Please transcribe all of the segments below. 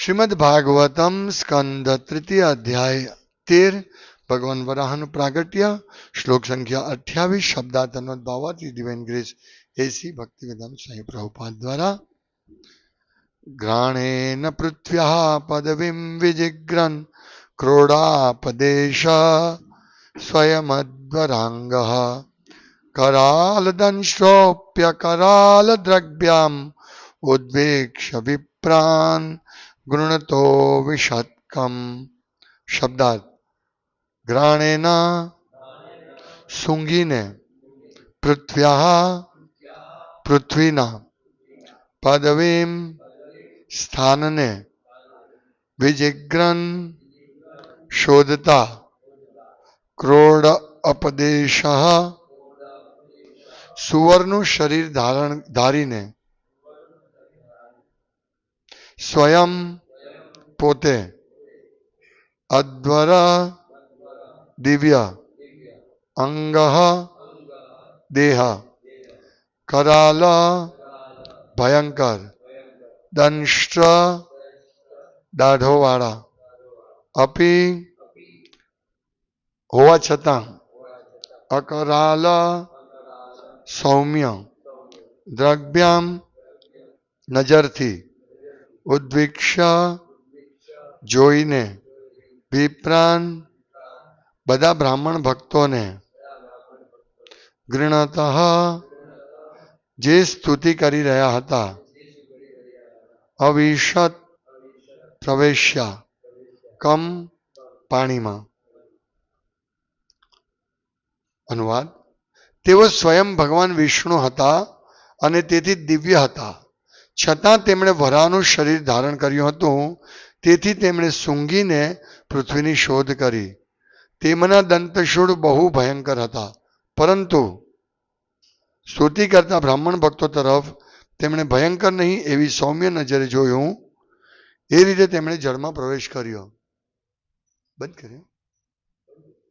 શ્રીમદ ભાગવતમ સ્કંદ તૃતીય અધ્યાય 13 ભગવાન વરાહનું પ્રાગટ્ય શ્લોક સંખ્યા 28 શબ્દાર્થ ભાવાર્થ ડિવાઇન ગ્રેસ એસી ભક્તિવેદાંત સ્વામી પ્રભુપાદ દ્વારા ઘ્રાણેન પૃથ્વ્યા પદવીમ વિજિગ્રન ક્રોડાપદેશ સ્વયમદ્વરાંગ करालदंश्रोप्य करालद्रग्भ्याम् उद्वेक्ष विप्रान् गृणतो विषत्कम् शब्दार्थ घ्राणेन सूंघीने पृथ्व्या पृथ्वीना पदवीम स्थानने विजिग्रन शोधता क्रोड अपदेश સુવરનું શરીર ધારીને સ્વયં પોતે અધ્વર દિવ્ય અંગ દેહ કરાલ ભયંકર દંષ્ટ દાઢોવાળા અપી હોવા છતાં અકરાલ સૌમ્ય દ્રગ્ભ્યામ નજરથી ઉદ્વિક્ષ જોઈને વિપ્રાન બધા બ્રાહ્મણ ભક્તોને ગૃણતઃ જે સ્તુતિ કરી રહ્યા હતા અવિશત પ્રવેશ્યા કમ પાણીમાં. અનુવાદ તેઓ સ્વયં ભગવાન વિષ્ણુ હતા અને તેથી દિવ્ય હતા, છતાં તેમણે વરાહનું શરીર ધારણ કર્યું હતું. તેથી તેમણે સૂંઘીને પૃથ્વીની શોધ કરી. તેમના દંતશૂળ બહુ ભયંકર હતા, પરંતુ સ્તુતિ કરતા બ્રાહ્મણ ભક્તો તરફ તેમણે ભયંકર નહીં એવી સૌમ્ય નજરે જોયું. એ રીતે તેમણે જળમાં પ્રવેશ કર્યો. બંધ કર્યો.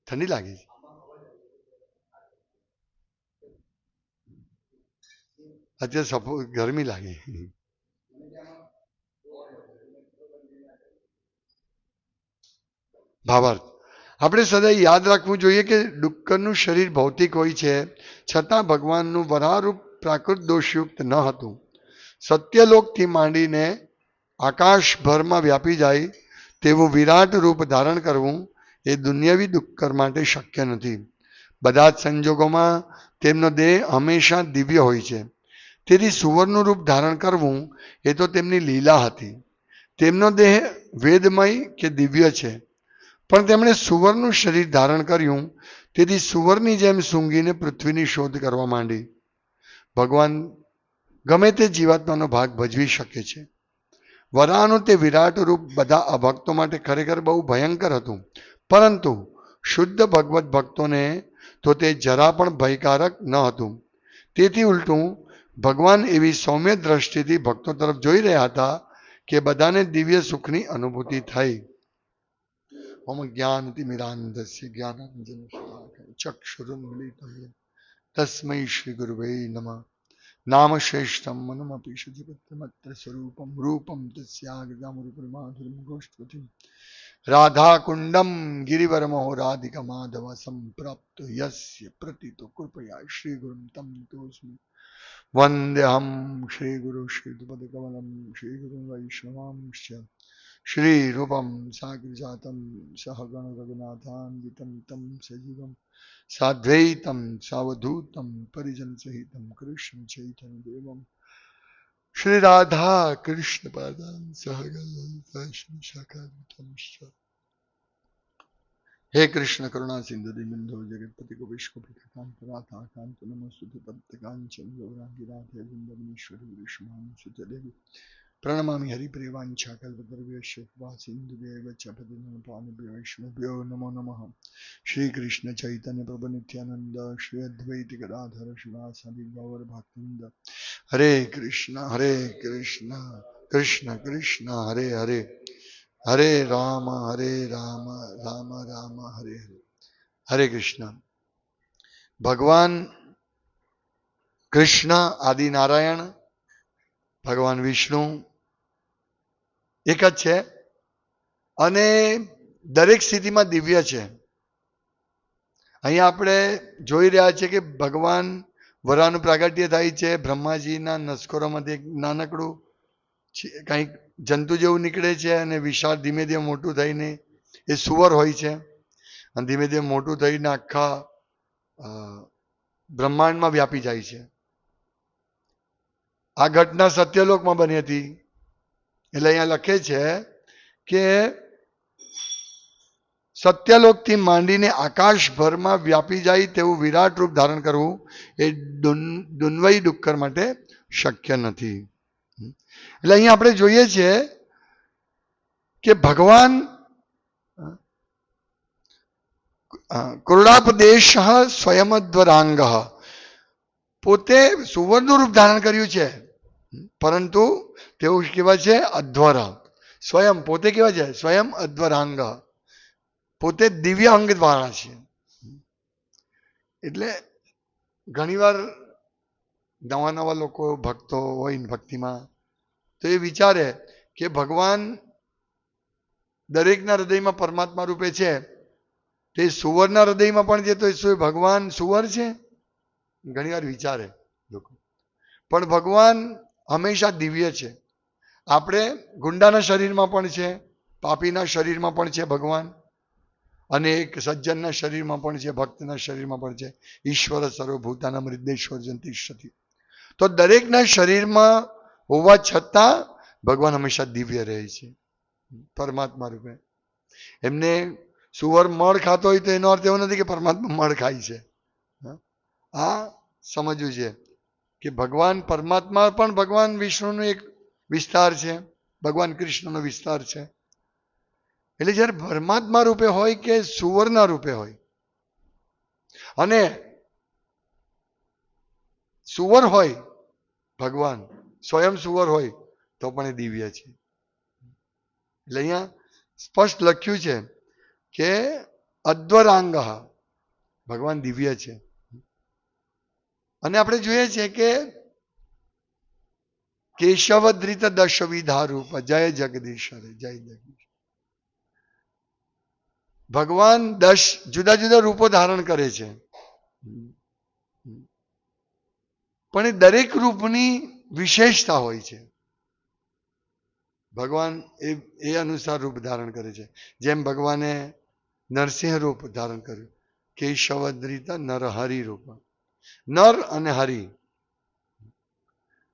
ઠંડી લાગી છે. અત્યારે ગરમી લાગે. ભાવાર્થ આપણે સદા યાદ રાખવું જોઈએ કે ડુક્કરનું શરીર ભૌતિક હોય છે, છતાં ભગવાનનું વરાહરૂપ પ્રાકૃત દોષયુક્ત ન હતું. સત્યલોકથી માંડીને આકાશભરમાં વ્યાપી જાય તેવું વિરાટ રૂપ ધારણ કરવું એ દુન્યવી ડુક્કર માટે શક્ય નથી. બધા જ સંજોગોમાં તેમનો દેહ હંમેશા દિવ્ય હોય છે. તેથી સુવરનું રૂપ ધારણ કરવું એ તો તેમની લીલા હતી. તેમનો દેહ વેદમય કે દિવ્ય છે, પણ તેમણે સુવરનું શરીર ધારણ કર્યું. તેથી સુવરની જેમ સૂંઘીને પૃથ્વીની શોધ કરવા માંડી. ભગવાન ગમે તે જીવાત્માનો ભાગ ભજવી શકે છે. વરાહનું તે વિરાટ રૂપ બધા અભક્તો માટે ખરેખર બહુ ભયંકર હતું, પરંતુ શુદ્ધ ભગવત ભક્તોને તો તે જરા પણ ભયકારક ન હતું. તેથી ઉલટું ભગવાન એવી સૌમ્ય દ્રષ્ટિથી ભક્તો તરફ જોઈ રહ્યા હતા કે બધાને દિવ્ય સુખની અનુભૂતિ થઈ. ઓમ જ્ઞાનતિમિરાન્ધસ્ય જ્ઞાનાંજન ચક્ષુરુન્મિલિતમ તસ્મૈ શ્રી ગુરુવે નમઃ. નામ શ્રેષ્ઠમ મનમપી સજગત્તમત્ર સ્વરૂપમ રૂપમ તસ્યાગજામરૂપમાધુરીમ ગોષ્ઠવતીમ રાધાકુંડમ ગિરિવરમહો રાધિકા માધવ સંપ્રાપ્ત યસ્ય પ્રતિતો કૃપયા શ્રી ગુરુમ તમ તોસ્મિ વંદ્યહમ શ્રી ગુરુ શ્રીપદકમલમ શ્રી ગુરુ વૈષ્ણવાંશ્ચ શ્રી રૂપમ સાગ્રજાતમ સહગણ રઘુનાથાન્વિતમ તમ સજીવમ સાદ્વૈતમ સાવધૂતમ પરિજન સહિતમ કૃષ્ણ ચૈતન્ય દેવમ શ્રી રાધા કૃષ્ણ પાદાન સહગણ. હે કૃષ્ણ કરુણા સિંધુ દીનબંધો જગતપતિ ગોપેશકોપિકાંત રાધા કાંત નમસ્તુતે તપ્તકાંચન ગૌરાંગી રાધે વૃંદાવનેશ્વરી વિષ્ણુ દેવી પ્રણમામિ હરિપ્રિયવાંછા કલ્પતરુભ્યશ્ચ કૃપા સિંધુભ્યૈવ ચ પતિતપાવનેભ્યો વૈષ્ણવેભ્યો નમો નમઃ. શ્રી કૃષ્ણ ચૈતન્ય પ્રભુ નિત્યાનંદ શ્રી અદ્વૈત ગદાધર શિવાસાદિ ગૌર ભક્તવૃંદ. હરે કૃષ્ણ કૃષ્ણ કૃષ્ણ હરે હરે હરે રામ રામ રામ હરે હરે. હરે કૃષ્ણ. ભગવાન કૃષ્ણ આદિ નારાયણ, ભગવાન વિષ્ણુ એક જ છે અને દરેક સ્થિતિમાં દિવ્ય છે. અહીંયા આપણે જોઈ રહ્યા છીએ કે ભગવાન વરાનું પ્રાગટ્ય થાય છે. બ્રહ્માજીના નસકોરામાંથી એક નાનકડું કંઈક જંતુ જેવું નીકળે છે અને વિશાળ ધીમે ધીમે મોટું થઈને એ સુવર હોય છે અને ધીમે ધીમે મોટું થઈને આખા બ્રહ્માંડમાં વ્યાપી જાય છે. આ ઘટના સત્યલોકમાં બની હતી. એટલે અહીંયા લખે છે કે સત્યલોકથી માંડીને આકાશભરમાં વ્યાપી જાય તેવું વિરાટ રૂપ ધારણ કરવું એ દુન્વયી ડુક્કર માટે શક્ય નથી. એટલે અહીંયા આપણે જોઈએ છીએ કે ભગવાન કુરુડાપદેશ સ્વયમદ્વરાંગ પોતે સુવર્ણનું રૂપ ધારણ કર્યું છે, પરંતુ તેઓ કેવા છે? અધ્વર. સ્વયં પોતે કેવા છે? સ્વયં અધ્વરાંગ, પોતે દિવ્ય અંગ દ્વારા છે. એટલે ઘણીવાર નવા નવા લોકો ભક્તો હોય ભક્તિમાં તો એ વિચારે કે ભગવાન દરેકના હૃદયમાં પરમાત્મા રૂપે છે, તે સુવરના હૃદયમાં પણ છે, તો શું ભગવાન સુવર છે? ઘણીવાર વિચારે લોકો. પણ ભગવાન હંમેશા દિવ્ય છે. આપણે ગુંડાના શરીરમાં પણ છે, પાપીના શરીરમાં પણ છે ભગવાન, અને એક સજ્જનના શરીરમાં પણ છે, ભક્તના શરીરમાં પણ છે. ઈશ્વર સર્વભૂતાનામ હૃદયેશ્વર જંતિષ્ઠતિ. તો દરેકના શરીરમાં હોવા છતાં ભગવાન હંમેશા દિવ્ય રહે છે, પરમાત્મા રૂપે. એમને સુવર મળ ખાતો હોય તો એનો અર્થ એવો નથી કે પરમાત્મા મળ ખાય છે. આ સમજવું છે કે ભગવાન પરમાત્મા પણ ભગવાન વિષ્ણુનો એક વિસ્તાર છે, ભગવાન કૃષ્ણનો વિસ્તાર છે. એટલે જયારે પરમાત્મા રૂપે હોય કે સુવરના રૂપે હોય, અને સુવર હોય ભગવાન, સ્વયં સુવર હોય તો પણ એ દિવ્ય છે. એટલે અહીંયા સ્પષ્ટ લખ્યું છે કે અધ્વરાંગ, ભગવાન દિવ્ય છે. અને આપણે જોઈએ છીએ કે કેશવદ્રિત દશવિધા રૂપ જય જગદીશ હરે, જય જગદીશ. ભગવાન 10 જુદા જુદા રૂપો ધારણ કરે છે, પણ એ દરેક રૂપની વિશેષતા હોય છે. ભગવાન એ અનુસાર રૂપ ધારણ કરે છે. જેમ ભગવાને નરસિંહ રૂપ ધારણ કર્યું, કેશવદ્રિત નરહરિ રૂપ. નર અને હરિ.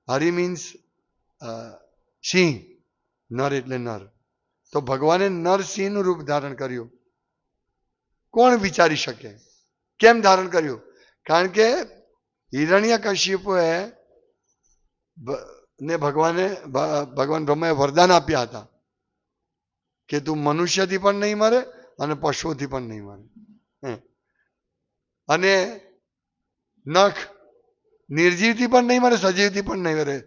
હરિ મીન્સ સિંહ, નર એટલે નર. તો ભગવાને નરસિંહનું રૂપ ધારણ કર્યું. કોણ વિચારી શકે કેમ ધારણ કર્યું? કારણ કે હિરણ્યકશિપુએ ને ભગવાન બ્રહ્માએ વરદાન આપ્યા હતા કે તું મનુષ્યથી પણ નહીં મરે અને પશુઓથી પણ નહીં મરે. અને નખ નિર્જીવથી પણ નહીં મરે, સજીવથી પણ નહીં મરે.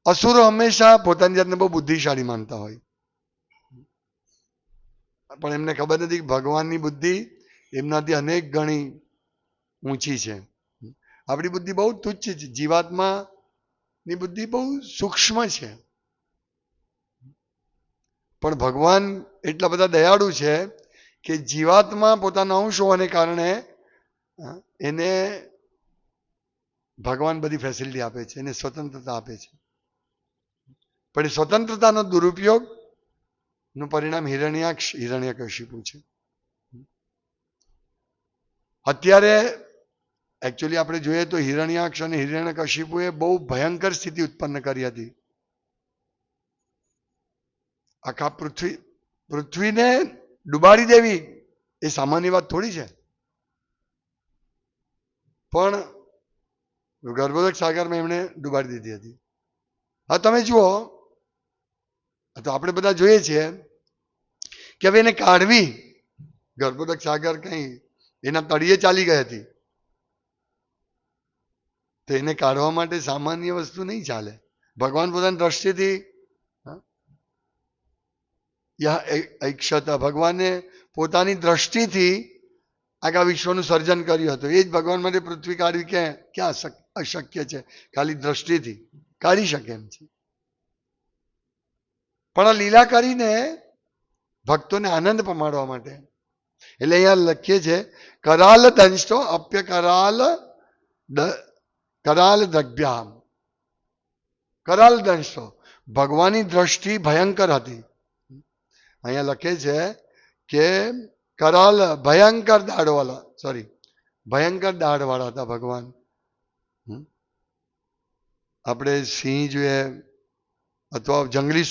અસુરો હંમેશા પોતાની જાતને બહુ બુદ્ધિશાળી માનતા હોય, પણ એમને ખબર નથી કે ભગવાનની બુદ્ધિ એમનાથી અનેક ગણી ઊંચી છે. આપણી બુદ્ધિ બહુ તુચ્છ છે, જીવાત્માની બુદ્ધિ બહુ સૂક્ષ્મ છે. પણ ભગવાન એટલા બધા દયાળુ છે કે જીવાત્મા પોતાના અંશ હોવાને કારણે એને ભગવાન બધી ફેસિલિટી આપે છે, એને સ્વતંત્રતા આપે છે. પણ એ સ્વતંત્રતાનો દુરુપયોગ નું પરિણામ હિરણ્યકશિપુ છે. અત્યારે એકચ્યુઅલી આપણે જોઈએ તો હિરણ્યાક્ષ અને હિરણ્યકશિપુએ બહુ ભયંકર સ્થિતિ ઉત્પન્ન કરી હતી. આખા પૃથ્વીને ડુબાડી દેવી એ સામાન્ય વાત થોડી છે. પણ ગર્ભોદક સાગરમાં એમણે ડુબાડી દીધી હતી. હા, તમે જુઓ તો આપણે બધા જોઈએ છીએ કે હવે એને કાઢવી, ગર્ભોદક સાગર કઈ એના તળિયે ચાલી ગઈ હતી, તો એને કાઢવા માટે સામાન્ય વસ્તુ નહીં ચાલે. ભગવાન પોતાની દ્રષ્ટિથી ભગવાને પોતાની દ્રષ્ટિથી આખા વિશ્વનું સર્જન કર્યું હતું. એ જ ભગવાન માટે પૃથ્વી કાઢવી ક્યાં અશક્ય છે? ખાલી દ્રષ્ટિથી કાઢી શકે એમ છે. પણ આ લીલા કરીને ભક્તોને આનંદ પમાડવા માટે. એટલે અહીંયા લખીએ છે કરાલ દંષ્ટો અપ્ય કરાલ દ્રગ્ભ્યામ. કરાલ દંષ્ટો ભગવાનની દ્રષ્ટિ ભયંકર હતી. અહીંયા લખે છે કે કરાલ ભયંકર દાઢવાળા, સોરી ભયંકર દાઢવાળા હતા ભગવાન. આપણે સિંહ જોઈએ અથવા જંગલી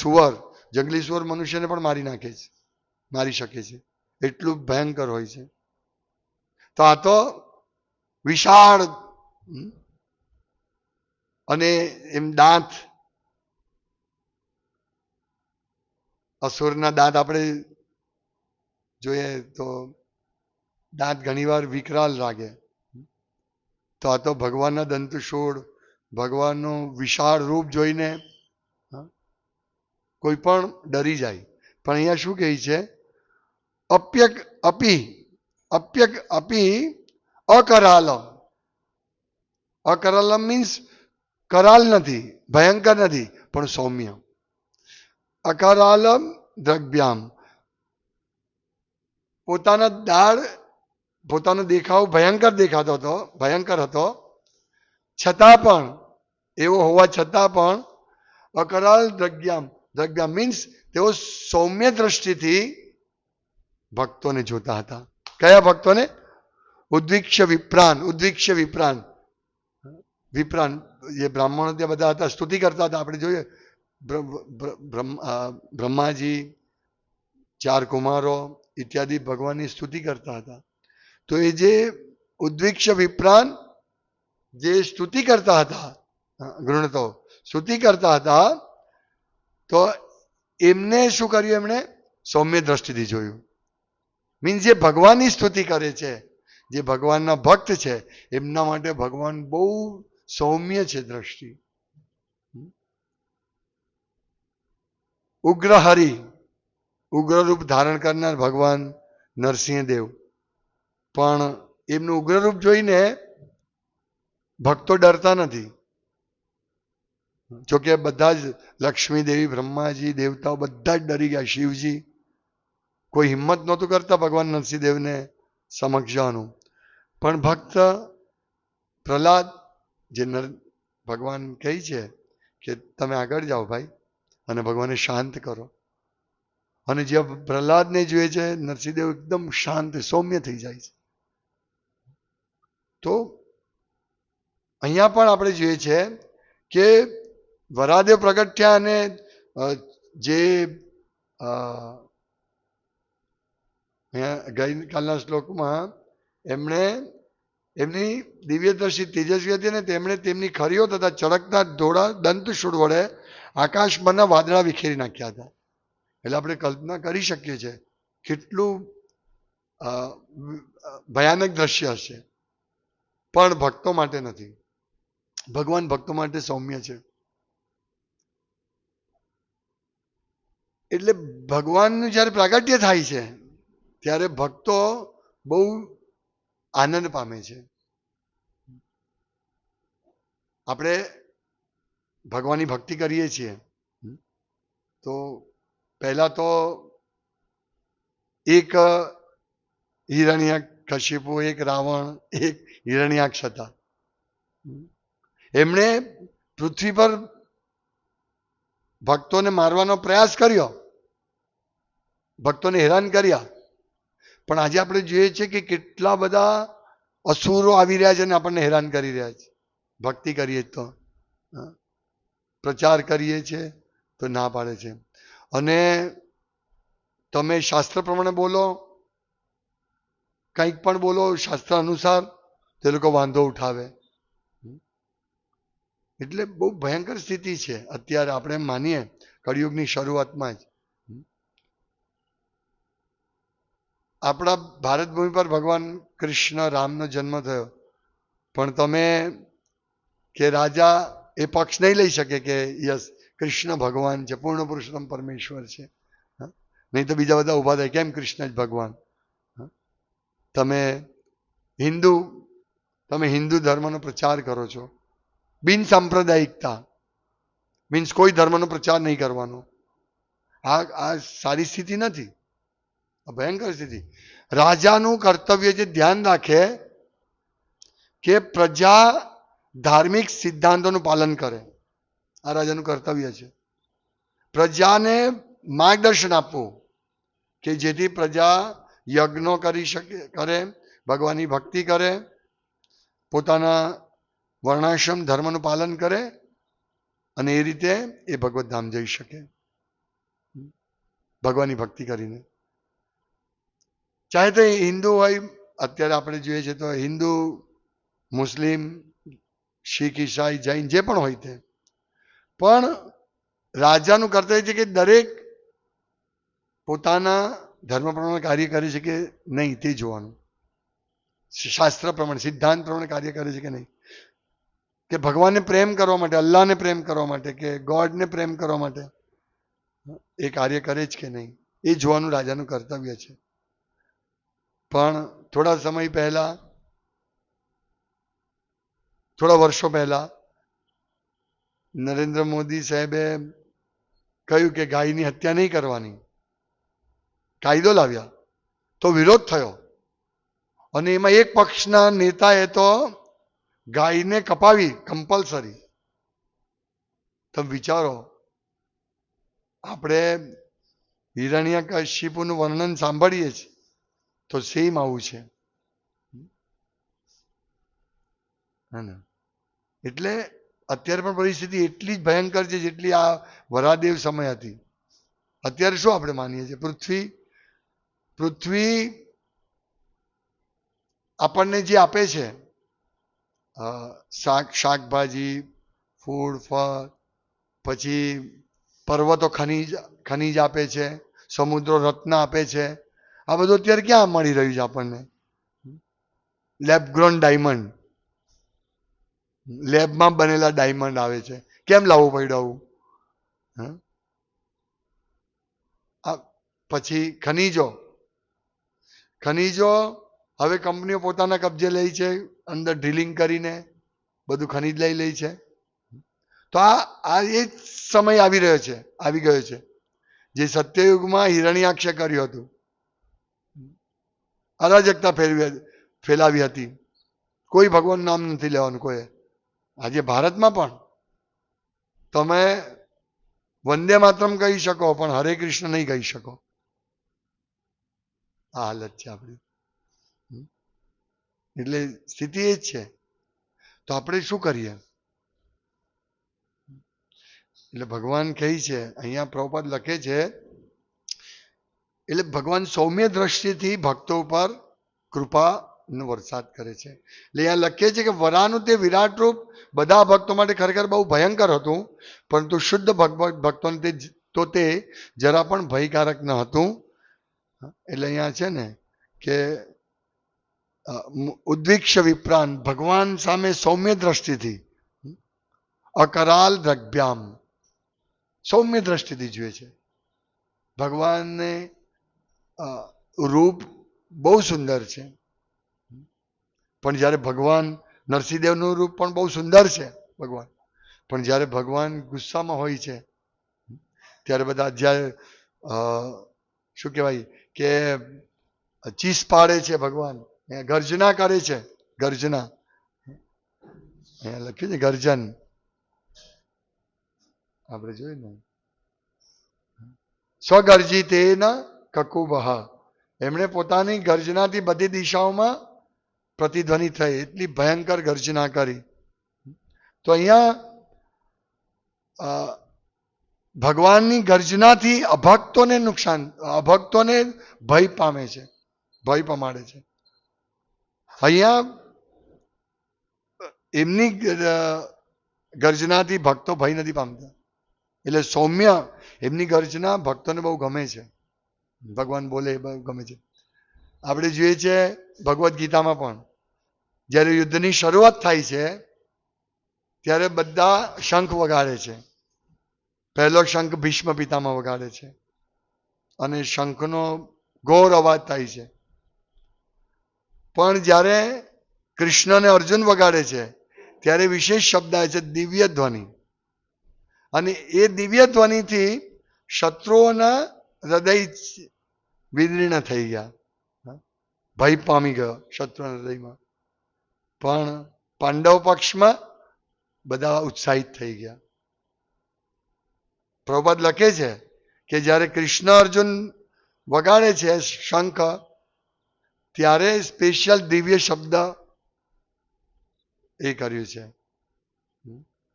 સુવર મનુષ્યને પણ મારી નાખે છે, મારી શકે છે, એટલું ભયંકર હોય છે. તો આ તો વિશાળ અને એમ દાંત, અસુરના દાંત આપણે જોઈએ તો દાંત ઘણીવાર વિકરાલ લાગે. તો આ તો ભગવાનના દંતશૂળ, ભગવાનનું વિશાળ રૂપ જોઈને કોઈ પણ ડરી જાય. પણ અહીંયા શું કહે છે? અપી અકરાલમ. અકરાલમ મીન્સ કરાલ નથી, ભયંકર નથી, પણ સૌમ્ય. અકરાલમ દ્રગ્ભ્યામ. પોતાના દાળ, પોતાનો દેખાવ ભયંકર હતો, છતાં પણ, એવો હોવા છતાં પણ અકરાલ દ્રગ્ભ્યામ મીન્સ તેઓ સૌમ્ય દ્રષ્ટિથી ભક્તોને જોતા હતા. કયા ભક્તોને? ઉદ્વિગ્ન વિપ્રાન. જે બ્રાહ્મણો ત્યાં બધા હતા, સ્તુતિ કરતા હતા. આપણે જોઈએ બ્રહ્માજી, 4 કુમારો ઇત્યાદિ ભગવાનની સ્તુતિ કરતા હતા. તો એ જે ઉદ્વિગ્ન વિપ્રાન જે સ્તુતિ કરતા હતા, ગૃણતો સ્તુતિ કરતા હતા, તો એમને શું કર્યું? એમણે સૌમ્ય દ્રષ્ટિથી જોયું. મીન્સ જે ભગવાનની સ્તુતિ કરે છે, જે ભગવાનના ભક્ત છે, એમના માટે ભગવાન બહુ સૌમ્ય છે દ્રષ્ટિ. ઉગ્ર હરિ, ઉગ્ર રૂપ ધારણ કરનાર ભગવાન નરસિંહદેવ, પણ એમનું ઉગ્ર રૂપ જોઈને ભક્તો ડરતા નથી. જોકે બધા જ લક્ષ્મી દેવી, બ્રહ્માજી, દેવતાઓ બધા જ ડરી ગયા. શિવજી કોઈ હિંમત નહોતું કરતા ભગવાન નરસિંહદેવને સમક્ષ જવાનું. પણ ભક્ત પ્રહલાદ, જે ભગવાન કહે છે કે તમે આગળ જાઓ ભાઈ અને ભગવાનને શાંત કરો. અને જે પ્રહલાદને જોઈએ છે, નરસિંહદેવ એકદમ શાંત સૌમ્ય થઈ જાય છે. તો અહીંયા પણ આપણે જોઈએ છે કે વરાદેવ પ્રગટ થયા અને જે ગઈકાલના શ્લોકમાં એમણે એમની દિવ્યદર્શી તેજસ્વી હતી ને તેમણે તેમની ખરીઓ તથા ચળકતા ધોળા દંતશૂળ વડે આકાશમાંના વાદળા વિખેરી નાખ્યા હતા. એટલે આપણે કલ્પના કરી શકીએ છીએ કેટલું ભયાનક દ્રશ્ય હશે. પણ ભક્તો માટે નથી. ભગવાન ભક્તો માટે સૌમ્ય છે. એટલે ભગવાનનું જયારે પ્રાગટ્ય થાય છે ત્યારે ભક્તો બહુ આનંદ પામે છે. આપણે ભગવાનની ભક્તિ કરીએ છીએ તો પહેલા તો એક હિરણ્યકશિપુ, એક રાવણ, એક હિરણ્યાક્ષ હતા. એમણે પૃથ્વી પર ભક્તોને મારવાનો પ્રયાસ કર્યો, ભક્તોને હેરાન કર્યા. પણ આજે આપણે જોઈએ છીએ કે કેટલા બધા અસુરો આવી રહ્યા છે અને આપણને હેરાન કરી રહ્યા છે. ભક્તિ કરીએ તો, પ્રચાર કરીએ છીએ તો ના પાડે છે. અને તમે શાસ્ત્ર પ્રમાણે બોલો, કંઈક પણ બોલો શાસ્ત્ર અનુસાર, તે લોકો વાંધો ઉઠાવે. એટલે બહુ ભયંકર સ્થિતિ છે અત્યારે. આપણે એમ માનીએ કળિયુગની શરૂઆતમાં જ આપણા ભારત ભૂમિ પર ભગવાન કૃષ્ણ રામનો જન્મ થયો. પણ તમે કે રાજા એ પક્ષ નહીં લઈ શકે કે યસ કૃષ્ણ ભગવાન છે, પૂર્ણ પુરુષોત્તમ પરમેશ્વર છે. નહીં તો બીજા બધા ઉભા થાય કેમ કૃષ્ણ જ ભગવાન. તમે હિન્દુ ધર્મનો પ્રચાર કરો છો. બિન સાંપ્રદાયિકતા મીન્સ કોઈ ધર્મનો પ્રચાર નહીં કરવાનો. આ સારી સ્થિતિ નથી, આ ભયંકર સ્થિતિ. રાજાનું કર્તવ્ય જે ધ્યાન રાખે કે પ્રજા ધાર્મિક સિદ્ધાંતોનું પાલન કરે, આ રાજાનું કર્તવ્ય છે. પ્રજાને માર્ગદર્શન આપવું કે જેથી પ્રજા યજ્ઞો કરી શકે, કરે, ભગવાનની ભક્તિ કરે, પોતાના વર્ણાશ્રમ ધર્મનું પાલન કરે અને એ રીતે એ ભગવત ધામ જઈ શકે ભગવાનની ભક્તિ કરીને. ચાહે તો હિન્દુ હોય, અત્યારે આપણે જોઈએ છે તો હિન્દુ, મુસ્લિમ, શીખ, ઈસાઈ, જૈન જે પણ હોય તે, પણ રાજાનું કર્તવ્ય છે કે દરેક પોતાના ધર્મ પ્રમાણે કાર્ય કરે છે કે નહીં તે જોવાનું, શાસ્ત્ર પ્રમાણે સિદ્ધાંત પ્રમાણે કાર્ય કરે છે કે નહીં, કે ભગવાનને પ્રેમ કરવા માટે, અલ્લાહને પ્રેમ કરવા માટે, કે ગોડને પ્રેમ કરવા માટે એ કાર્ય કરે છે કે નહીં એ જોવાનું રાજાનું કર્તવ્ય છે. પણ થોડા સમય પહેલા, થોડા વર્ષો પહેલા નરેન્દ્ર મોદી સાહેબે કહ્યું કે ગાયની હત્યા નહીં કરવાની, કાયદો લાવ્યા તો વિરોધ થયો અને એમાં એક પક્ષના નેતાએ તો ગાયને કપાવી કમ્પલસરી. તમે વિચારો, આપણે હિરણ્યકશિપુનું વર્ણન સાંભળીએ છીએ તો સેમ આવું છે. એટલે અત્યારે પણ પરિસ્થિતિ એટલી જ ભયંકર છે જેટલી આ વરાદેવ સમય હતી. અત્યારે શું આપણે માનીએ છીએ, પૃથ્વી આપણને જે આપે છે, શાકભાજી, ફૂડ, ફળ, પછી પર્વતો ખનીજ આપે છે, સમુદ્રો રત્ન આપે છે, આ બધું અત્યારે ક્યાં મળી રહ્યું છે આપણને? લેબ ગ્રોન ડાયમંડ, લેબમાં બનેલા ડાયમંડ આવે છે. કેમ લાવવું પડ્યું આવું? પછી ખનીજો હવે કંપનીઓ પોતાના કબજે લે છે, અંદર ડ્રિલિંગ કરીને બધું ખનીજ લઈ લે છે. તો આ એ સમય આવી ગયો છે જે સત્યયુગમાં હિરણ્યાક્ષે કર્યું હતું, અરાજકતા ફેલાવી હતી. કોઈ ભગવાન નામ નથી લેવાનું કોઈ. આજે ભારતમાં પણ તમે વંદે માતરમ કહી શકો પણ હરે કૃષ્ણ નહીં કહી શકો. આ હાલત છે આપણી. એટલે સ્થિતિ એ જ છે. તો આપણે શું કરીએ? એટલે ભગવાન કહે છે, અહીંયા પ્રભુપાદ લખે છે, એટલે ભગવાન સૌમ્ય દ્રષ્ટિથી ભક્તો ઉપર કૃપાનો વરસાદ કરે છે. એટલે અહીંયા લખે છે કે વરાનું તે વિરાટ રૂપ બધા ભક્તો માટે ખરેખર બહુ ભયંકર હતું, પરંતુ શુદ્ધ ભક્તોને તે જરા પણ ભયકારક ન હતું. એટલે અહીંયા છે ને કે ઉદ્વિક્ષ વિપ્રાન, ભગવાન સામે સૌમ્ય દ્રષ્ટિથી, અકરાલ દ્રગ્ભ્યામ, સૌમ્ય દ્રષ્ટિથી જુએ છે. ભગવાનને રૂપ બહુ સુંદર છે, પણ જ્યારે ભગવાન નરસિંહદેવનું રૂપ પણ બહુ સુંદર છે ભગવાન, પણ જ્યારે ભગવાન ગુસ્સામાં હોય છે ત્યારે બધા જ્યારે શું કહેવાય કે ચીસ પાડે છે ભગવાન, ગર્જના કરે છે, ગર્જના અહીંયા લખ્યું છે ગર્જન, આપણે જોયું ને, સ્વગર્જિતેન કકુબહ, એમણે પોતાની ગર્જનાથી બધી દિશાઓમાં પ્રતિધ્વનિ થઈ, એટલી ભયંકર ગર્જના કરી. તો અહીંયા ભગવાનની ગર્જનાથી અભક્તોને નુકસાન, અભક્તોને ભય પામે છે, ભય પમાડે છે. અહીંયા એમની ગર્જનાથી ભક્તો ભય નથી પામતા. એટલે સૌમ્ય એમની ગર્જના ભક્તોને બહુ ગમે છે, ભગવાન બોલે બહુ ગમે છે. આપણે જોઈએ છે ભગવદ્ ગીતામાં પણ જ્યારે યુદ્ધની શરૂઆત થાય છે ત્યારે બધા શંખ વગાડે છે. પહેલો શંખ ભીષ્મ પિતામાં વગાડે છે અને શંખનો ઘોર અવાજ થાય છે. પણ જ્યારે કૃષ્ણ અને અર્જુન વગાડે છે ત્યારે વિશેષ શબ્દ આવે છે દિવ્ય ધ્વનિ, અને એ દિવ્ય ધ્વનિથી શત્રુઓના હૃદય વિદીર્ણ થઈ ગયા, ભય પામી ગયો શત્રુના હૃદયમાં. પણ પાંડવ પક્ષમાં બધા ઉત્સાહિત થઈ ગયા. પ્રભુપાદ લખે છે કે જ્યારે કૃષ્ણ અર્જુન વગાડે છે શંખ, ત્યારે સ્પેશિયલ દિવ્ય શબ્દ એ કર્યું છે,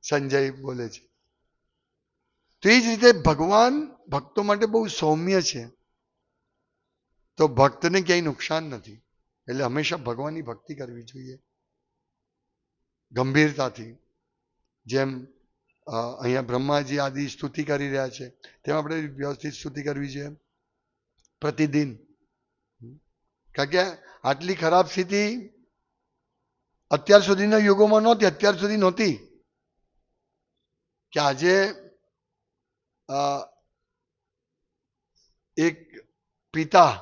સંજય બોલે છે. તો એ જ રીતે ભગવાન ભક્તો માટે બહુ સૌમ્ય છે, તો ભક્તને ક્યાંય નુકસાન નથી. એટલે હંમેશા ભગવાનની ભક્તિ કરવી જોઈએ ગંભીરતાથી. જેમ અહીંયા બ્રહ્માજી આદિ સ્તુતિ કરી રહ્યા છે, તેમ આપણે વ્યવસ્થિત સ્તુતિ કરવી જોઈએ પ્રતિદિન. કારણ કે આટલી ખરાબ સ્થિતિ અત્યાર સુધીના યુગોમાં નહોતી, અત્યાર સુધી નહોતી, કે આજે એક પિતા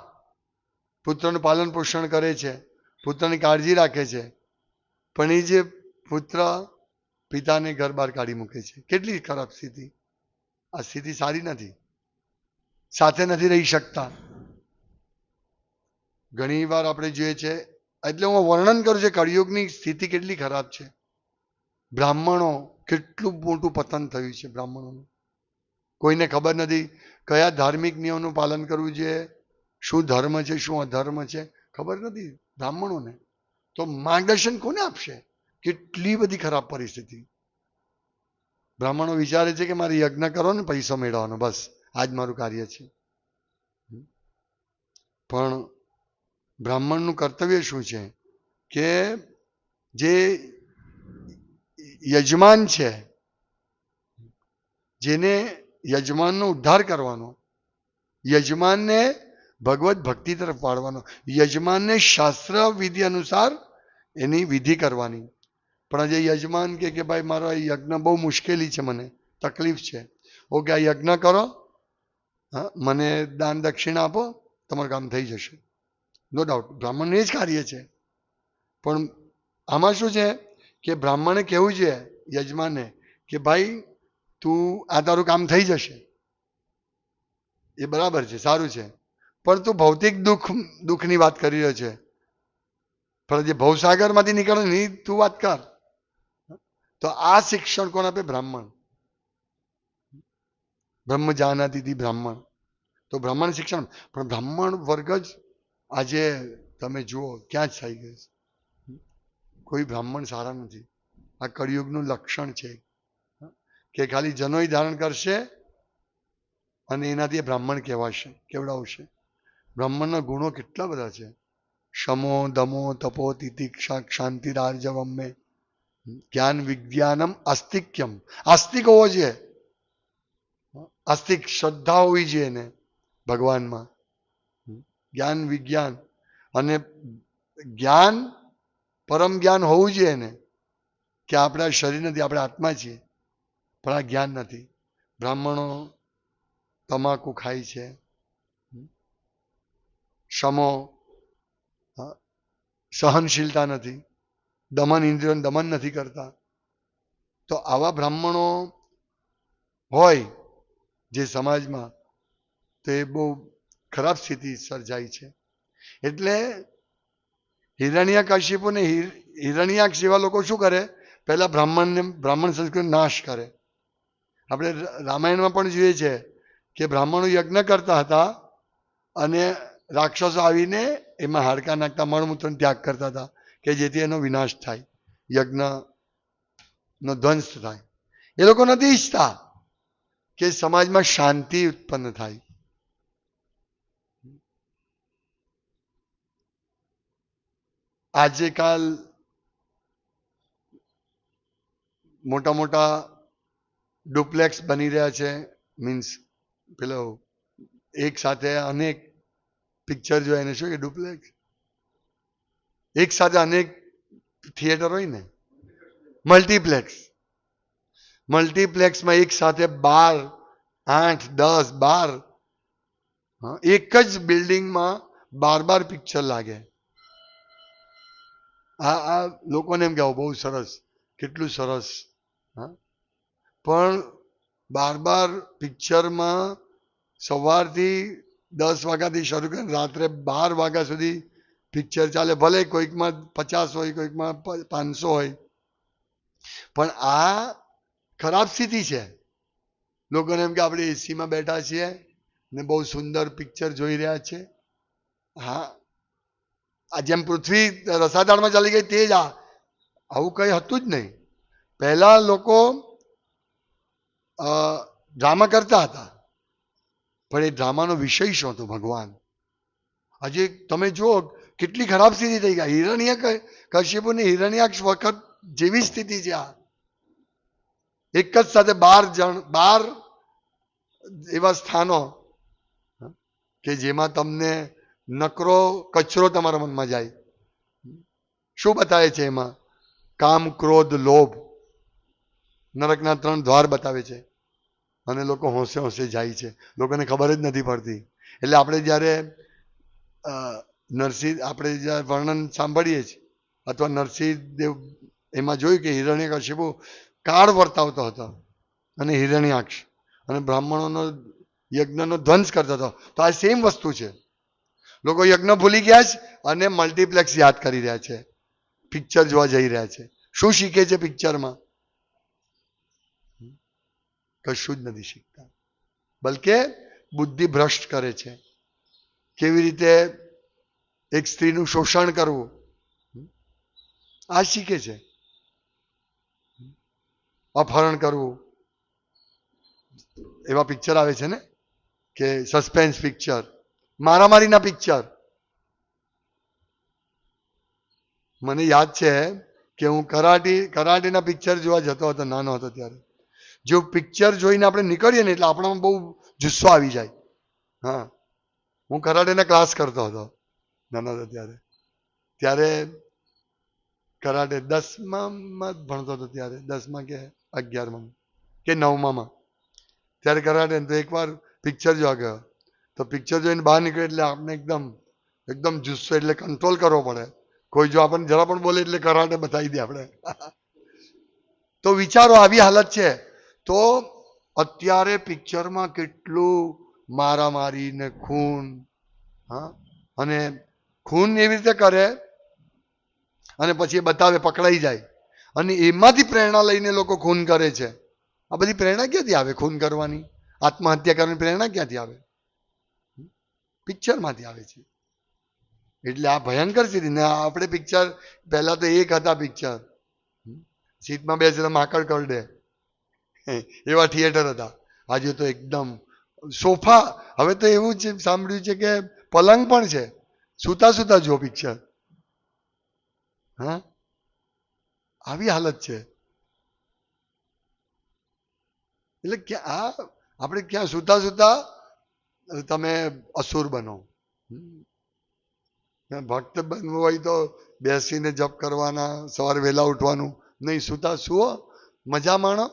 પુત્રનું પાલન પોષણ કરે છે, પુત્રની કાળજી રાખે છે, પણ એ જે પુત્ર પિતાને ઘર બહાર કાઢી મૂકે છે. કેટલી ખરાબ સ્થિતિ! આ સ્થિતિ સારી નથી, સાથે નથી રહી શકતા. ઘણી વાર આપણે જોઈએ છે, એટલે હું વર્ણન કરું છું કળિયુગની સ્થિતિ કેટલી ખરાબ છે. બ્રાહ્મણો, કેટલું મોટું પતન થયું છે બ્રાહ્મણોનું. કોઈને ખબર નથી કયા ધાર્મિક નિયમનું પાલન કરવું જોઈએ, શું ધર્મ છે શું અધર્મ છે, ખબર નથી બ્રાહ્મણોને. તો માર્ગદર્શન કોને આપશે? કેટલી બધી ખરાબ પરિસ્થિતિ. બ્રાહ્મણો વિચારે છે કે મારે યજ્ઞ કરો ને પૈસો મેળવવાનો, બસ આજ મારું કાર્ય છે. પણ બ્રાહ્મણનું કર્તવ્ય શું છે કે જે યજમાન છે, જેને યજમાનનો ઉદ્ધાર કરવાનો, યજમાનને ભગવત ભક્તિ તરફ વાળવાનો, યજમાનને શાસ્ત્ર વિધિ અનુસાર એની વિધિ કરવાની. પણ જે યજમાન કે ભાઈ મારો આ યજ્ઞ બહુ મુશ્કેલી છે, મને તકલીફ છે, ઓકે આ યજ્ઞ કરો, મને દાન દક્ષિણા આપો, તમારું કામ થઈ જશે. નો ડાઉટ બ્રાહ્મણનું એ જ કાર્ય છે. પણ આમાં શું છે કે બ્રાહ્મણે કહેવું છે યજમાનને કે ભાઈ તું આ તારું કામ થઈ જશે, એ બરાબર છે, સારું છે, પણ તું ભૌતિક દુઃખની વાત કરી રહ્યો છે, પણ જે ભવસાગરમાંથી નીકળે ની તું વાત કર. તો આ શિક્ષણ કોણ આપે? બ્રાહ્મણ. બ્રહ્મ જાનાતી બ્રાહ્મણ. તો બ્રાહ્મણ શિક્ષણ. પણ બ્રાહ્મણ વર્ગ જ આજે તમે જુઓ ક્યાં જ થઈ ગયું છે. કોઈ બ્રાહ્મણ સારા નથી. આ કળિયુગનું લક્ષણ છે કે ખાલી જનોય ધારણ કરશે અને એનાથી બ્રાહ્મણ કહેવાશે, કેવડાવશે. બ્રાહ્મણના ગુણો કેટલા બધા છે. શમો દમો તપો તિતિક્ષા ક્ષાંતિરાર્જવમ્ય જ્ઞાન વિજ્ઞાનમ આસ્તિક્યમ. આસ્તિક હોવો જોઈએ, આસ્તિક શ્રદ્ધા હોવી જોઈએ એને ભગવાનમાં. જ્ઞાન વિજ્ઞાન અને જ્ઞાન, પરમ જ્ઞાન હોવું જોઈએ એને કે આપણા શરીર નથી, આપણે આત્મા છીએ, પણ આ જ્ઞાન નથી. બ્રાહ્મણો તમાકુ ખાય છે, શમો સહનશીલતા નથી, દમન ઇન્દ્રિયોનું દમન નથી કરતા. તો આવા બ્રાહ્મણો હોય જે સમાજમાં, તો એ બહુ ખરાબ સ્થિતિ સર્જાય છે. એટલે હિરણ્યકશિપુ ને હિરણ્યાક્ષ જેવા લોકો શું કરે? પહેલા બ્રાહ્મણ સંસ્કૃતિનો નાશ કરે. આપણે રામાયણમાં પણ જોઈએ છે કે બ્રાહ્મણો યજ્ઞ કરતા હતા અને રાક્ષસો આવીને એમાં હાડકા નાખતા, મળમૂત્રનો ત્યાગ કરતા હતા કે જેથી એનો વિનાશ થાય, યજ્ઞનો ધ્વંસ થાય. એ લોકો નથી ઈચ્છતા કે સમાજમાં શાંતિ ઉત્પન્ન થાય. આજે કાલ મોટા મોટા ડુપ્લેક્સ બની રહ્યા છે, મીન્સ પેલો એક સાથે અનેક પિક્ચર જોયા, એને શું કે ડુપ્લેક્સ, એક સાથે અનેક થિયેટર હોય ને, મલ્ટીપ્લેક્સ. મલ્ટીપ્લેક્સમાં એક સાથે 12, 8, 10, 12 એક જ બિલ્ડિંગમાં 12 પિક્ચર લાગે. આ લોકોને એમ કહેવું બહુ સરસ, કેટલું સરસ. પણ 12 પિક્ચરમાં સવારથી 10 વાગ્યાથી શરૂ કરીને રાત્રે 12 વાગ્યા સુધી પિક્ચર ચાલે. ભલે કોઈકમાં 50 હોય, કોઈકમાં 500 હોય, પણ આ ખરાબ સ્થિતિ છે. લોકોને એમ કે આપણે એસીમાં બેઠા છીએ ને બહુ સુંદર પિક્ચર જોઈ રહ્યા છે. હા, આ જેમ પૃથ્વી રસાદાળમાં ચાલી ગઈ તે જ આવું કઈ હતું જ નહીં. પહેલા લોકો ડ્રામા કરતા હતા, પણ એ ડ્રામાનો વિષય શું હતો? ભગવાન. આજે તમે જુઓ કેટલી ખરાબ સ્થિતિ થઈ ગઈ. હિરણ્યકશિપુ ને હિરણ્યાક્ષ વખત જેવી સ્થિતિ છે આ. એક જ સાથે 12 એવા સ્થાનો કે જેમાં તમને નકરો કચરો તમારા મનમાં જાય. શું બતાવે છે એમાં? કામ, ક્રોધ, લોભ, નરકના 3 દ્વાર બતાવે છે. અને લોકો હોંશે હોંશે જાય છે. લોકોને ખબર જ નથી પડતી. એટલે આપણે જ્યારે નરસિંહ આપણે જ્યારે વર્ણન સાંભળીએ છીએ અથવા નરસિંહ દેવ એમાં જોયું કે હિરણ્યકશિપુ કાળ વર્તાવતો હતો અને હિરણ્યાક્ષ અને બ્રાહ્મણોનો યજ્ઞનો ધ્વંસ કરતો હતો. તો આ સેમ વસ્તુ છે. લોકો યજ્ઞ ભૂલી ગયા છે અને મલ્ટીપ્લેક્સ યાદ કરી રહ્યા છે, પિક્ચર જોવા જઈ રહ્યા છે. શું શીખે છે પિક્ચરમાં? કશું જ નથી શીખતા, બલકે બુદ્ધિ ભ્રષ્ટ કરે છે. કેવી રીતે એક સ્ત્રીનું શોષણ કરવું, આ શીખે છે. અપહરણ કરવું, એવા પિક્ચર આવે છે ને કે સસ્પેન્સ પિક્ચર, મારામારીના પિક્ચર. મને યાદ છે કે હું કરાટેના પિક્ચર જોવા જતો હતો નાનો હતો ત્યારે. જો પિક્ચર જોઈને આપણે નીકળીએ ને એટલે આપણામાં બહુ જુસ્સો આવી જાય. હા, હું કરાટેના ક્લાસ કરતો હતો નાનો હતો ત્યારે કરાટે 10માં ભણતો હતો ત્યારે, 10માં કે 11માં કે 9માં. ત્યારે કરાટે તો એકવાર પિક્ચર જોવા ગયો. તો પિક્ચર જોઈને બહાર નીકળે એટલે આપણે એકદમ જુસ્સો, એટલે કંટ્રોલ કરવો પડે. કોઈ જો આપણને જરા પણ બોલે એટલે કરાટે બતાવી દે આપણે. તો વિચારો આવી હાલત છે. તો અત્યારે પિક્ચરમાં કેટલું મારામારી ને ખૂન, હા, અને ખૂન એવી રીતે કરે અને પછી એ બતાવે, પકડાઈ જાય અને એમાંથી પ્રેરણા લઈને લોકો ખૂન કરે છે. આ બધી પ્રેરણા ક્યાંથી આવે? ખૂન કરવાની, આત્મહત્યા કરવાની પ્રેરણા ક્યાંથી આવે? પિક્ચરમાંથી આવે છે. એટલે આ ભયંકર સ્થિતિ. ને આપણે પિક્ચર પહેલા તો એક હતા પિક્ચર, સીટમાં બેસીને માકડ કરડે એવા થિયેટર હતા. આજે તો એકદમ સોફા. હવે તો એવું જ સાંભળ્યું છે કે પલંગ પણ છે, સુતા સુતા જો પિક્ચર. હા, આવી હાલત છે. એટલે આપણે ક્યાં સુતા સુતા તમે અસુર બનો. ભક્ત બનવું હોય તો બેસીને જપ કરવાના, સવારે વહેલા ઉઠવાનું, નહીં સુતા સુઓ, મજા માણો.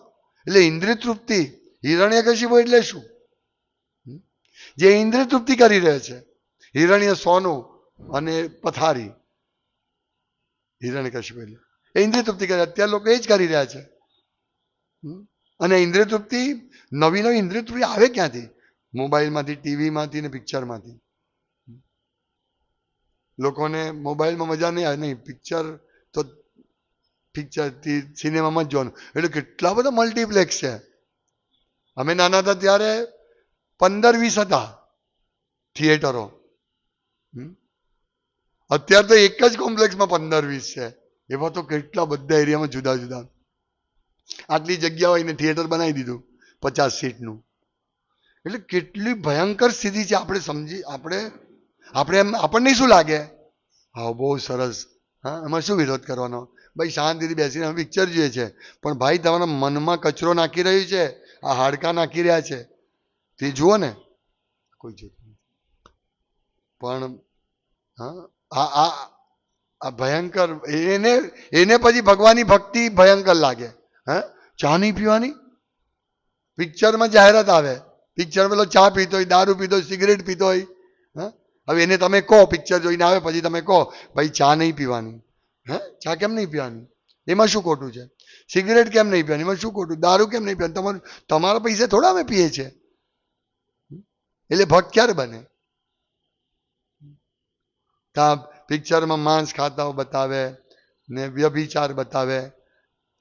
એટલે ઇન્દ્રિય તૃપ્તિ. હિરણ્યકશિપુ એટલે શું? જે ઇન્દ્રિય તૃપ્તિ કરી રહે છે. હિરણ્ય સોનું અને પથારી, હિરણ્યકશિપુ એટલે એ ઇન્દ્રિય તૃપ્તિ કરે. અત્યારે લોકો એ જ કરી રહ્યા છે. અને ઇન્દ્રિય તૃપ્તિ, નવી નવી ઇન્દ્રિય તૃપ્તિ આવે ક્યાંથી? મોબાઈલમાંથી, ટીવીમાંથી ને પિક્ચરમાંથી. લોકોને મોબાઈલમાં મજા નહીં આવે, નહીં પિક્ચર તો પિક્ચરથી સિનેમામાં જ જોવાનું. એટલે કેટલા બધા મલ્ટીપ્લેક્સ છે. અમે નાના હતા ત્યારે 15-20 હતા થિયેટરો. અત્યારે તો એક જ કોમ્પ્લેક્સમાં 15-20 છે. એવા તો કેટલા બધા એરિયામાં જુદા જુદા. આટલી જગ્યા હોય ને થિયેટર બનાવી દીધું 50 સીટનું. એટલે કેટલી ભયંકર સ્થિતિ છે. આપણે એમ આપણને શું લાગે? હા, બહુ સરસ, હા, એમાં શું વિરોધ કરવાનો? ભાઈ શાંતિથી બેસીને અમે પિક્ચર જોઈએ છે. પણ ભાઈ તમારા મનમાં કચરો નાખી રહ્યું છે, આ હાડકા નાખી રહ્યા છે, તે જુઓ ને. કોઈ જોતું નથી. પણ હા, આ ભયંકર. એને પછી ભગવાનની ભક્તિ ભયંકર લાગે. હે, ચા નહીં પીવાની? પિક્ચરમાં જાહેરાત આવે, પિક્ચર પેલો ચા પીતો હોય, દારૂ પીતો હોય, સિગરેટ પીતો હોય. હા, હવે એને તમે કહો, પિક્ચર જોઈને આવે પછી તમે કહો ભાઈ ચા નહીં પીવાની. હે, ચા કેમ નહીં પીવાની? એમાં શું ખોટું છે? સિગરેટ કેમ નહીં પીવાની? એમાં શું ખોટું? દારૂ કેમ નહીં પીવાની? તમારા પૈસે થોડા અમે પીએ છીએ. એટલે ભક્ત ક્યારે બને? ત્યાં પિક્ચરમાં માંસ ખાતા બતાવે ને વ્યભિચાર બતાવે,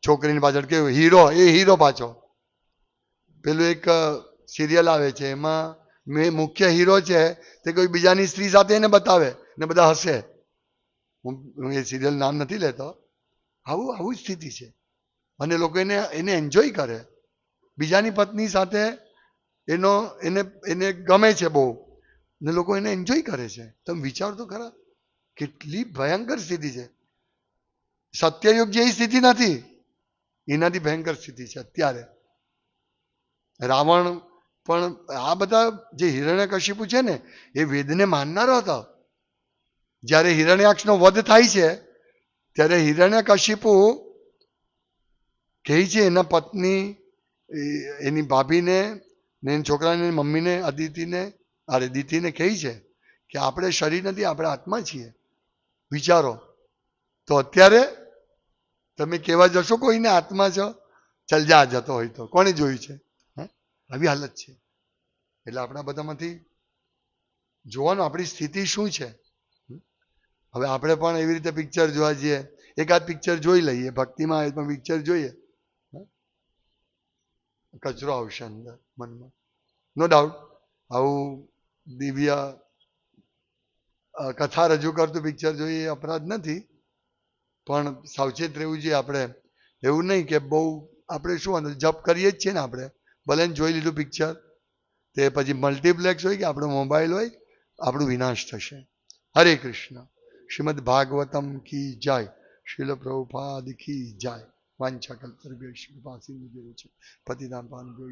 છોકરીની પાછળ કેવું હીરો, એ હીરો પાછો. પેલું એક સિરિયલ આવે છે એમાં મેં મુખ્ય હીરો છે તે કોઈ બીજાની સ્ત્રી સાથે એને બતાવે ને બધા હસે. હું એ સિરિયલ નામ નથી લેતો. આવું આવું સ્થિતિ છે. અને લોકો એને એન્જોય કરે. બીજાની પત્ની સાથે એને ગમે છે બહુ ને લોકો એને એન્જોય કરે છે. તમે વિચારો તો ખરા કેટલી ભયંકર સ્થિતિ છે. સત્યયુગ જેવી સ્થિતિ નથી, એનાથી ભયંકર સ્થિતિ છે અત્યારે. રાવણ પણ આ બધા જે હિરણ્યકશિપુ છે ને એ વેદને માનનારો હતો. જ્યારે હિરણ્યાક્ષનો વધ થાય છે ત્યારે હિરણ્યકશિપુ કહે છે એના પત્ની એની ભાભીને ને એના છોકરાને મમ્મીને દિતિને કહે છે કે આપણે શરીર નથી, આપણે આત્મા છીએ. વિચારો તો અત્યારે તમે કહેવા જશો કોઈને આત્મા છો? ચલ જા જતો હોય તો કોણે જોયું છે? આવી હાલત છે. એટલે આપણા બધામાંથી જોવાનું આપણી સ્થિતિ શું છે. હવે આપણે પણ એવી રીતે પિક્ચર જોવા જઈએ, એકાદ પિક્ચર જોઈ લઈએ, ભક્તિમાં આવે પણ પિક્ચર જોઈએ, કચરો આવશે અંદર મનમાં, નો ડાઉટ. આવું દિવ્ય કથા રજૂ કરતું પિક્ચર જોઈએ અપરાધ નથી, પણ સાવચેત રહેવું જોઈએ આપણે. એવું નહીં કે બહુ આપણે શું જપ કરીએ જ છીએ ને આપણે, ભલે જોઈ લીધું પિક્ચર તે પછી મલ્ટીપ્લેક્સ હોય કે આપણો મોબાઈલ હોય, આપણું વિનાશ થશે. હરે કૃષ્ણ. શ્રીમદ ભાગવતમ કી જય. શીલ પ્રભુપાદ કી જય. વાંછા કલ્પતરુભ્યશ્ચ કૃપા સિંધુભ્યો પતિતાન પાવનેભ્યો